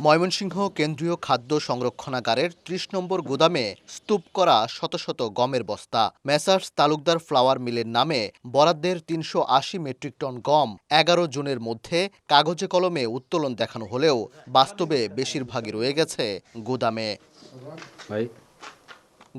ময়মনসিংহ কেন্দ্রীয় খাদ্য সংরক্ষণাগারের ৩০ নম্বর গুদামে স্তূপ করা শত শত গমের বস্তা। মেসার্স তালুকদার ফ্লাওয়ার মিলের নামে বরাদ্দের ৩৮০ মেট্রিক টন গম ১১ জুনের মধ্যে কাগজে কলমে উত্তোলন দেখানো হলেও বাস্তবে বেশিরভাগই রয়ে গেছে গুদামে।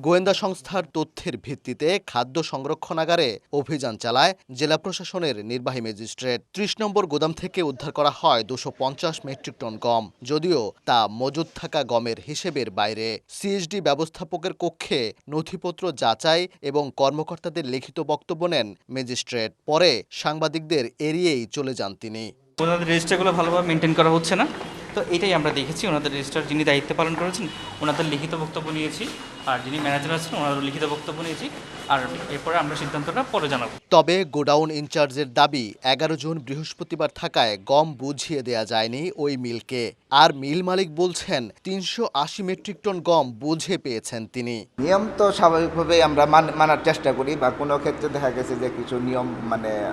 গোয়েন্দা সংস্থার তথ্যের ভিত্তিতে খাদ্য সংরক্ষণাগারে অভিযান চালায় জেলা প্রশাসনের নির্বাহী ম্যাজিস্ট্রেট। ৩০ নম্বর গুদাম থেকে উদ্ধার করা হয় ২৫০ মেট্রিক টন গম, যদিও তা মজুদ থাকা গমের হিসেবের বাইরে। সিএসডি ব্যবস্থাপকের কক্ষে নথিপত্র যাচাই এবং কর্মকর্তাদের লিখিত বক্তব্য নেন ম্যাজিস্ট্রেট। পরে সাংবাদিকদের এড়িয়েই চলে যান তিনি। ওনাদের রেজিস্টারগুলো ভালোভাবে মেনটেন করা হচ্ছে না, তো এটাই আমরা দেখেছি। ওনাদের রেজিস্টার যিনি দায়িত্ব পালন করেছেন ওনাদের লিখিত বক্তব্য নিয়েছি, আর যিনি ম্যানেজার আছেন ওনাদের লিখিত বক্তব্য নিয়েছি, আর এরপরে আমরা সিদ্ধান্তটা পরে জানাবো। তবে গোডাউন ইনচার্জের দাবি ১১ জুন বৃহস্পতিবার থাকায় গম বুঝিয়ে দেয়া যায়নি ওই মিলকে। আর মিল মালিক বলছেন ৩৮০ মেট্রিক টন গম বুঝে পেয়েছেন তিনি। নিয়ম তো স্বাভাবিকভাবেই আমরা মানার চেষ্টা করি, বা কোনো ক্ষেত্রে দেখা গেছে যে কিছু নিয়ম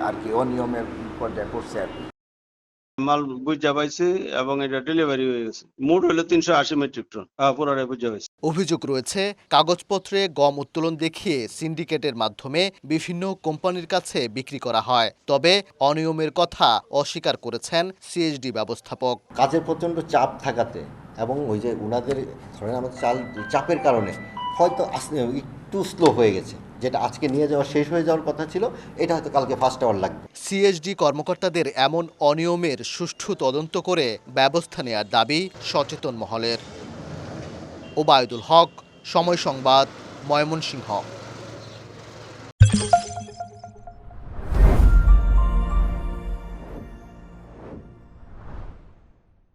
আর কি অনিয়মের পর্যায়ে করছে আর কি। মাল বুঝা পাইছি এবং এটা ডেলিভারি হয়ে গেছে। মোট হলো ৩৮০ মেট্রিক টন পুরোটাই বুঝা পাইছি। অভিযোগ রয়েছে কাগজপত্রে গম উত্তোলন দেখিয়ে সিন্ডিকেটের মাধ্যমে বিভিন্ন কোম্পানির কাছে বিক্রি করা হয়। তবে অনিয়মের কথা অস্বীকার করেছেন সিএসডি ব্যবস্থাপক। কাজের প্রচণ্ড চাপ থাকাতে এবং ওই যে উনাদের ধরেন আমাদের চাপের কারণে হয়তো একটু স্লো হয়ে গেছে, যেটা আজকে নিয়ে যাওয়া শেষ হয়ে যাওয়ার কথা ছিল, এটা হয়তো কালকে ফার্স্ট আওয়ার লাগবে। সিএসডি কর্মকর্তাদের এমন অনিয়মের সুষ্ঠু তদন্ত করে ব্যবস্থা নেয়ার দাবি সচেতন মহলের। ওবায়দুল হক, সময় সংবাদ, ময়মনসিংহ।